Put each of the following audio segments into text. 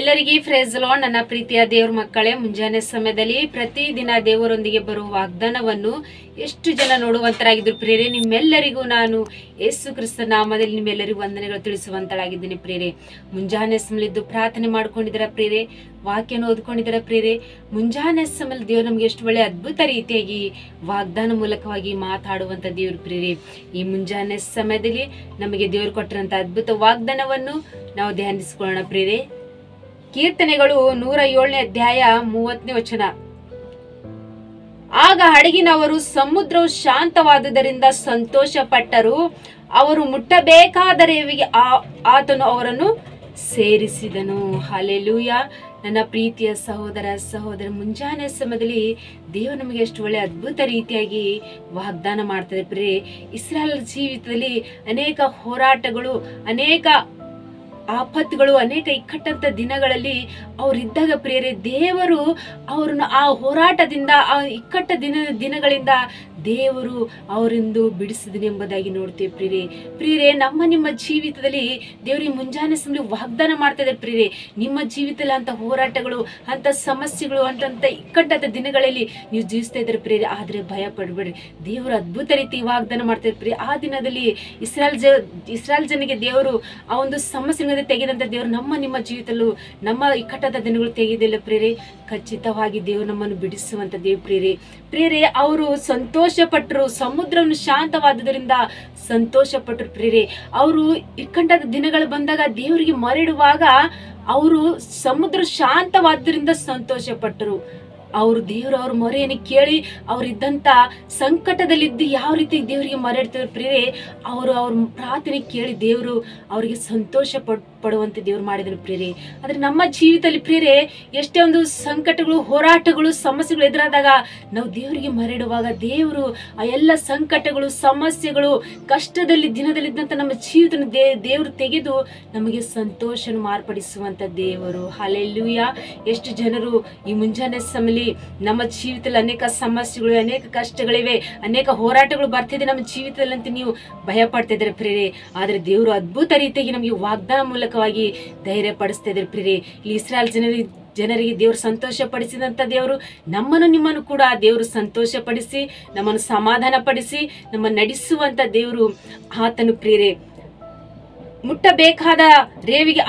ಎಲ್ಲರಿಗೂ price lord. ನನ್ನ ಪ್ರೀತಿಯ ದೇವ್ರ ಮಕ್ಕಳೇ, ಮುಂಜಾನೆ ಸಮಯದಲ್ಲಿ ಪ್ರತಿದಿನ ದೇವರೊಂದಿಗೆ ಬರುವ ವಾಗ್ದಾನವನ್ನು ಎಷ್ಟು ಜನ ನೋಡುವಂತರಾಗಿದ್ರು ಪ್ರಿಯರೇ. ನಿಮ್ಮೆಲ್ಲರಿಗೂ ನಾನು ಯೇಸು ಕ್ರಿಸ್ತ ನಾಮದಲ್ಲಿ ನಿಮ್ಮೆಲ್ಲರಿಗೂ ವಂದನೆಗಳು ತಿಳಿಸುವಂತಳಾಗಿದ್ದೀನಿ ಪ್ರಿಯರೇ. ಮುಂಜಾನೆ ಸಮಯದ್ದು ಪ್ರಾರ್ಥನೆ ಮಾಡ್ಕೊಂಡಿದ್ದೀರಾ ಪ್ರಿಯರೇ, ವಾಕ್ಯನ ಓದ್ಕೊಂಡಿದ್ದೀರಾ ಪ್ರಿಯರೇ. ಮುಂಜಾನೆ ಸಮಯದಲ್ಲಿ ದೇವ್ರು ನಮ್ಗೆ ಎಷ್ಟು ಒಳ್ಳೆ ಅದ್ಭುತ ರೀತಿಯಾಗಿ ವಾಗ್ದಾನ ಮೂಲಕವಾಗಿ ಮಾತಾಡುವಂತ ದೇವ್ರ ಪ್ರಿಯರೇ. ಈ ಮುಂಜಾನೆ ಸಮಯದಲ್ಲಿ ನಮಗೆ ದೇವ್ರು ಕೊಟ್ಟಿರಂತ ಅದ್ಭುತ ವಾಗ್ದಾನವನ್ನು ನಾವು ಧ್ಯಾನಿಸಿಕೊಳ್ಳೋಣ ಪ್ರಿಯರೇ. ಕೀರ್ತನೆಗಳು 107ನೇ ಅಧ್ಯಾಯ 30ನೇ ವಚನ. ಆಗ ಹಡಗಿನವರು ಸಮುದ್ರವು ಶಾಂತವಾದುದರಿಂದ ಸಂತೋಷ ಪಟ್ಟರು, ಅವರು ಮುಟ್ಟಬೇಕಾದ ರೇವಿಗೆ ಆತನು ಅವರನ್ನು ಸೇರಿಸಿದನು. ಹಲ್ಲೆಲೂಯಾ. ನನ್ನ ಪ್ರೀತಿಯ ಸಹೋದರ ಸಹೋದರ, ಮುಂಜಾನೆ ಸಮಯದಲ್ಲಿ ದೇವರು ನಮಗೆ ಎಷ್ಟು ಒಳ್ಳೆ ಅದ್ಭುತ ರೀತಿಯಾಗಿ ವಾಗ್ದಾನ ಮಾಡ್ತಾರೆ ಪ್ರಿಯರೇ. ಇಸ್ರಾಯೇಲ್ ಜೀವಿತದಲ್ಲಿ ಅನೇಕ ಹೋರಾಟಗಳು, ಅನೇಕ ಆಪತ್ತುಗಳು, ಅನೇಕ ಇಕ್ಕಟ್ಟಂತ ದಿನಗಳಲ್ಲಿ ಅವರಿದ್ದಾಗ ಪ್ರಿಯರೇ, ದೇವರು ಅವ್ರನ್ನ ಆ ಹೋರಾಟದಿಂದ, ಆ ಇಕ್ಕಟ್ಟ ದಿನಗಳಿಂದ ದೇವರು ಅವರಿಂದು ಬಿಡಿಸಿದನು ಎಂಬುದಾಗಿ ನೋಡ್ತೇವೆ ಪ್ರಿಯರೇ. ನಿಮ್ಮ ಜೀವಿತದಲ್ಲಿ ದೇವರಿಗೆ ಮುಂಜಾನೆ ಸಮಯ ವಾಗ್ದಾನ ಮಾಡ್ತಾ ಇದ್ದಾರೆ ಪ್ರಿಯರೇ. ನಿಮ್ಮ ಜೀವಿತದಲ್ಲಿ ಅಂತ ಹೋರಾಟಗಳು, ಅಂತ ಸಮಸ್ಯೆಗಳು, ಅಂತ ಇಕ್ಕಟ್ಟಾದ ದಿನಗಳಲ್ಲಿ ನೀವು ಜೀವಿಸ್ತಾ ಇದ್ದಾರೆ ಪ್ರಿಯರೇ. ಆದ್ರೆ ಭಯ ಪಡಬೇಡ್ರಿ, ದೇವರು ಅದ್ಭುತ ರೀತಿ ವಾಗ್ದಾನ ಮಾಡ್ತಾ ಪ್ರಿಯರೇ. ಆ ದಿನದಲ್ಲಿ ಇಸ್ರಾಯೇಲ್ ಜನರಿಗೆ ದೇವರು ಆ ಒಂದು ಸಮಸ್ಯೆ ತೆಗೆದಂತ ದೇವರು ನಿಮ್ಮ ಜೀವಿತಲ್ಲೂ ನಮ್ಮ ಇಕ್ಕಟ್ಟಾದ ದಿನಗಳು ತೆಗೆದಿಲ್ಲ ಪ್ರಿಯರೇ. ಖಚಿತವಾಗಿ ದೇವರು ನಮ್ಮನ್ನು ಬಿಡಿಸುವಂತ ದೇವ್ ಪ್ರಿಯರೇ. ಅವರು ಸಂತೋಷ ಪಟ್ಟರು, ಸಮುದ್ರವನ್ನು ಶಾಂತವಾದುದರಿಂದ ಸಂತೋಷ ಪಟ್ಟರು ಪ್ರಿಯರೇ. ಅವರು ಇಕ್ಕಟ್ಟಾದ ದಿನಗಳು ಬಂದಾಗ ದೇವರಿಗೆ ಮರಳುವಾಗ ಅವರು ಸಮುದ್ರ ಶಾಂತವಾದ್ದರಿಂದ ಸಂತೋಷ ಪಟ್ಟರು. ಅವರು ದೇವರು ಅವ್ರ ಮೊರೆಯನ್ನು ಕೇಳಿ ಅವರಿದ್ದಂತ ಸಂಕಟದಲ್ಲಿದ್ದು ಯಾವ ರೀತಿ ದೇವರಿಗೆ ಮೊರೆಡ್ತಾರೆ ಪ್ರಿಯರೇ, ಅವ್ರ ಪ್ರಾರ್ಥನೆ ಕೇಳಿ ದೇವರು ಅವರಿಗೆ ಸಂತೋಷ ಪಡುವಂತೆ ದೇವ್ರು ಮಾಡಿದ್ರು ಪ್ರಿಯರೇ. ಆದ್ರೆ ನಮ್ಮ ಜೀವಿತದಲ್ಲಿ ಪ್ರಿಯರೇ, ಎಷ್ಟೇ ಒಂದು ಸಂಕಟಗಳು, ಹೋರಾಟಗಳು, ಸಮಸ್ಯೆಗಳು ಎದುರಾದಾಗ ನಾವು ದೇವರಿಗೆ ಮೊರೆಡುವಾಗ ದೇವರು ಆ ಎಲ್ಲ ಸಂಕಟಗಳು, ಸಮಸ್ಯೆಗಳು, ಕಷ್ಟದಲ್ಲಿ ದಿನದಲ್ಲಿದ್ದಂತ ನಮ್ಮ ಜೀವಿತ ದೇವರು ತೆಗೆದು ನಮಗೆ ಸಂತೋಷ ಮಾರ್ಪಡಿಸುವಂತ ದೇವರು. ಹಲ್ಲೆಲೂಯಾ. ಎಷ್ಟು ಜನರು ಈ ಮುಂಜಾನೆ ಸಮಯ ನಮ್ಮ ಜೀವಿತದಲ್ಲಿ ಅನೇಕ ಸಮಸ್ಯೆಗಳು, ಅನೇಕ ಕಷ್ಟಗಳಿವೆ, ಅನೇಕ ಹೋರಾಟಗಳು ಬರ್ತಿದೆ ನಮ್ಮ ಜೀವಿತದಲ್ಲಿ ಅಂತ ನೀವು ಭಯ ಪಡ್ತಾ ಇದ್ದಾರೆ ಪ್ರಿಯರೇ. ಆದ್ರೆ ದೇವರು ಅದ್ಭುತ ರೀತಿಯಾಗಿ ನಮಗೆ ವಾಗ್ದಾನ ಮೂಲಕವಾಗಿ ಧೈರ್ಯ ಪಡಿಸ್ತಾ ಇದ್ದಾರೆ ಪ್ರಿಯರೇ. ಇಲ್ಲಿ ಇಸ್ರಾಯೇಲ್ ಜನರಿಗೆ ದೇವರು ಸಂತೋಷ ಪಡಿಸಿದಂತ ದೇವರು ನಿಮ್ಮನ್ನು ಕೂಡ ದೇವರು ಸಂತೋಷ ಪಡಿಸಿ, ನಮ್ಮನ್ನು ಸಮಾಧಾನ ಪಡಿಸಿ, ನಮ್ಮನ್ನು ನಡೆಸುವಂತ ದೇವರು ಆತನು ಪ್ರಿಯರೇ. ಮುಟ್ಟಬೇಕಾದ ರೇವಿಗೆ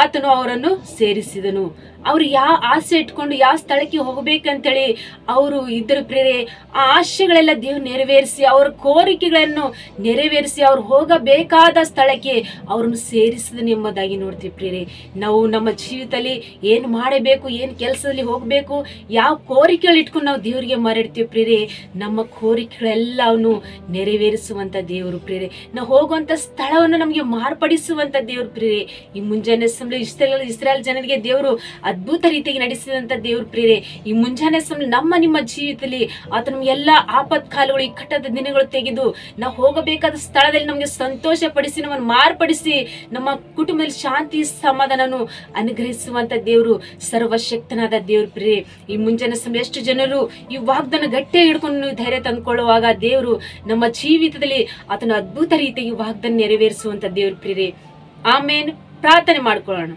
ಆತನು ಅವರನ್ನು ಸೇರಿಸಿದನು. ಅವ್ರು ಯಾವ ಆಸೆ ಇಟ್ಕೊಂಡು ಯಾವ ಸ್ಥಳಕ್ಕೆ ಹೋಗ್ಬೇಕಂತೇಳಿ ಅವರು ಇದ್ದರು ಪ್ರಿಯರೇ, ಆ ಆಸೆಗಳೆಲ್ಲ ದೇವ್ರು ನೆರವೇರಿಸಿ, ಅವರ ಕೋರಿಕೆಗಳನ್ನು ನೆರವೇರಿಸಿ, ಅವ್ರು ಹೋಗಬೇಕಾದ ಸ್ಥಳಕ್ಕೆ ಅವ್ರನ್ನು ಸೇರಿಸಿದನು ಎಂಬುದಾಗಿ ನೋಡ್ತೀವಿ ಪ್ರಿಯರೇ. ನಾವು ನಮ್ಮ ಜೀವಿತದಲ್ಲಿ ಏನು ಮಾಡಬೇಕು, ಏನು ಕೆಲಸದಲ್ಲಿ ಹೋಗ್ಬೇಕು, ಯಾವ ಕೋರಿಕೆಗಳು ಇಟ್ಕೊಂಡು ನಾವು ದೇವರಿಗೆ ಮರಡ್ತೀವಿ ಪ್ರಿಯರೇ, ನಮ್ಮ ಕೋರಿಕೆಗಳೆಲ್ಲವನ್ನು ನೆರವೇರಿಸುವಂತ ದೇವರು ಪ್ರಿಯರೇ. ನಾವು ಹೋಗುವಂತ ಸ್ಥಳವನ್ನು ನಮಗೆ ಮಾರ್ಪಡಿಸುವಂತ ದೇವ್ರು ಪ್ರಿಯರೇ. ಈ ಮುಂಜಾನೆ ಸಮಯ ಇಸ್ರಾಯೇಲ್ ಜನರಿಗೆ ದೇವರು ಅದ್ಭುತ ರೀತಿಯಾಗಿ ನಡೆಸಿದಂತ ದೇವ್ರ ಪ್ರಿಯರೇ. ಈ ಮುಂಜಾನೆ ಸಮಯ ನಿಮ್ಮ ಜೀವಿತದಲ್ಲಿ ಆತ ನಮ್ಗೆ ಎಲ್ಲಾ ಆಪತ್ ಕಾಲಗಳು, ಇಕ್ಕಟ್ಟಾದ ದಿನಗಳು ತೆಗೆದು ನಾವು ಹೋಗಬೇಕಾದ ಸ್ಥಳದಲ್ಲಿ ನಮ್ಗೆ ಸಂತೋಷ ಪಡಿಸಿ, ನಮ್ಮನ್ನು ಮಾರ್ಪಡಿಸಿ, ನಮ್ಮ ಕುಟುಂಬದಲ್ಲಿ ಶಾಂತಿ ಸಮಾಧಾನನು ಅನುಗ್ರಹಿಸುವಂತ ದೇವರು, ಸರ್ವಶಕ್ತನಾದ ದೇವ್ರ ಪ್ರಿಯರೇ. ಈ ಮುಂಜಾನೆ ಸಮಯ ಎಷ್ಟು ಜನರು ಈ ವಾಗ್ದಾನ ಗಟ್ಟಿ ಹಿಡ್ಕೊಂಡು ಧೈರ್ಯ ತಂದುಕೊಳ್ಳುವಾಗ ದೇವರು ನಮ್ಮ ಜೀವಿತದಲ್ಲಿ ಆತನ ಅದ್ಭುತ ರೀತಿಯಾಗಿ ವಾಗ್ದಾನ ನೆರವೇರಿಸುವಂತ ದೇವ್ರ ಪ್ರಿಯರೇ. ಆಮೇನ್. ಪ್ರಾರ್ಥನೆ ಮಾಡ್ಕೊಳ್ಳೋಣ.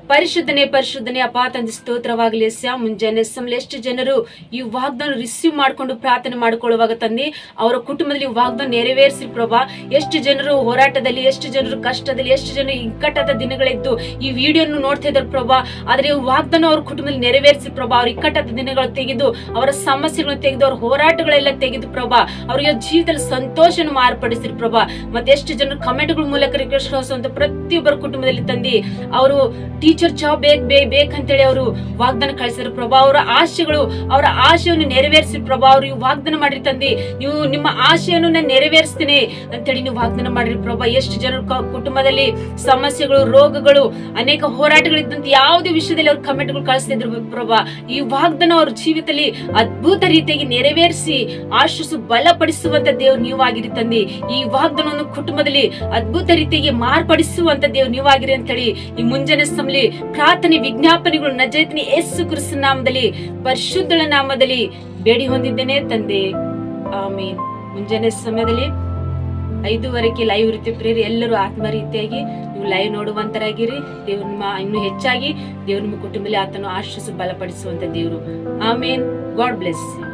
ಪರಿಶುದ್ಧನೆ ಅಪ್ಪ ತಂದೆ, ಸ್ತೋತ್ರವಾಗಲಿ. ಮುಂಜಾನೆ ಸಮಯ ಎಷ್ಟು ಜನರು ಈ ವಾಗ್ದಾನ ರಿಸೀವ್ ಮಾಡ್ಕೊಂಡು ಪ್ರಾರ್ಥನೆ ಮಾಡ್ಕೊಳ್ಳುವಾಗ ತಂದೆ, ಅವರ ಕುಟುಂಬದಲ್ಲಿ ವಾಗ್ದಾನ ನೆರವೇರಿಸಿ ಪ್ರಭಾ. ಎಷ್ಟು ಜನರು ಹೋರಾಟದಲ್ಲಿ, ಎಷ್ಟು ಜನರು ಕಷ್ಟದಲ್ಲಿ, ಎಷ್ಟು ಜನರು ಇಕ್ಕಟ್ಟಾದ ದಿನಗಳಿದ್ದು ಈ ವಿಡಿಯೋನು ನೋಡ್ತಾ ಇದ್ದಾರೆ ಪ್ರಭಾ. ಆದ್ರೆ ವಾಗ್ದಾನ ಅವ್ರ ಕುಟುಂಬದಲ್ಲಿ ನೆರವೇರಿಸಿ ಪ್ರಭಾ. ಅವ್ರ ಇಕ್ಕಟ್ಟಾದ ದಿನಗಳು ತೆಗೆದು, ಅವರ ಸಮಸ್ಯೆಗಳನ್ನು ತೆಗೆದು, ಅವ್ರ ಹೋರಾಟಗಳೆಲ್ಲ ತೆಗೆದು ಪ್ರಭಾ, ಅವರಿಗೆ ಜೀವಿತದಲ್ಲಿ ಸಂತೋಷನ ಮಾರ್ಪಡಿಸಿರಿ ಪ್ರಭಾ. ಮತ್ತೆ ಎಷ್ಟು ಜನರು ಕಮೆಂಟ್ಗಳ ಮೂಲಕ ರಿಕ್ವೆಸ್ಟ್ ಕಳಿಸುವಂತ ಪ್ರತಿಯೊಬ್ಬರ ಕುಟುಂಬದಲ್ಲಿ ತಂದಿ, ಅವರು ಟೀಚರ್ ಜಾಬ್ ಬೇಕಂತೇಳಿ ಅವರು ವಾಗ್ದಾನ ಕಳಿಸಿದ್ರು ಪ್ರಭಾ. ಅವರ ಆಶೆಯನ್ನು ನೆರವೇರಿಸಿ ಪ್ರಭಾ. ಅವ್ರು ವಾಗ್ದಾನ ಮಾಡಿರಿ ತಂದೆ, ನೀವು ನಿಮ್ಮ ಆಶೆಯನ್ನು ನಾನು ನೆರವೇರಿಸ್ತೀನಿ ಅಂತೇಳಿ ನೀವು ವಾಗ್ದಾನ ಮಾಡಿರಿ ಪ್ರಭಾ. ಎಷ್ಟು ಜನರ ಕುಟುಂಬದಲ್ಲಿ ಸಮಸ್ಯೆಗಳು, ರೋಗಗಳು, ಅನೇಕ ಹೋರಾಟಗಳಿದ್ದಂತ ಯಾವುದೇ ವಿಷಯದಲ್ಲಿ ಅವ್ರ ಕಮೆಂಟ್ಗಳು ಕಳಿಸ್ತಿದ್ರು ಪ್ರಭಾ. ಈ ವಾಗ್ದಾನ ಅವ್ರ ಜೀವಿತದಲ್ಲಿ ಅದ್ಭುತ ರೀತಿಯಾಗಿ ನೆರವೇರಿಸಿ ಆಶಿಸು ಬಲಪಡಿಸುವಂತ ದೇವ್ರು ನೀವಾಗಿರಿ ತಂದೆ. ಈ ವಾಗ್ದಾನವನ್ನು ಕುಟುಂಬದಲ್ಲಿ ಅದ್ಭುತ ರೀತಿಯಾಗಿ ಮಾರ್ಪಡಿಸುವಂತ ದೇವ್ರು ನೀವಾಗಿರಿ ಅಂತೇಳಿ ಈ ಮುಂಜಾನೆ ಸಮಯ ಪ್ರಾರ್ಥನೆ ವಿಜ್ಞಾಪನೆಗಳು ನಜರೇತಿನ ಯೇಸು ಕ್ರಿಸ್ತನ ನಾಮದಲ್ಲಿ, ಪರಿಶುದ್ಧಳ ನಾಮದಲ್ಲಿ ಬೇಡಿ ಹೊಂದಿದ್ದೇನೆ ತಂದೆ. ಆಮೇನ್. ಮುಂಜಾನೆ ಸಮಯದಲ್ಲಿ 5 ಗಂಟೆಗೆ ಲೈವ್ ಇರುತ್ತೆ ಪ್ರಿಯರೇ. ಎಲ್ಲರೂ ಆತ್ಮ ರೀತಿಯಾಗಿ ನೀವು ಲೈವ್ ನೋಡುವಂತರಾಗಿರಿ. ದೇವ್ರ ನಿಮ್ಮ ಇನ್ನೂ ಹೆಚ್ಚಾಗಿ ದೇವ್ರ ನಿಮ್ಮ ಕುಟುಂಬದಲ್ಲಿ ಆತನು ಆಶೀರ್ವದಿಸಿ ಬಲಪಡಿಸುವಂತ ದೇವರು. ಆಮೇನ್. God bless you.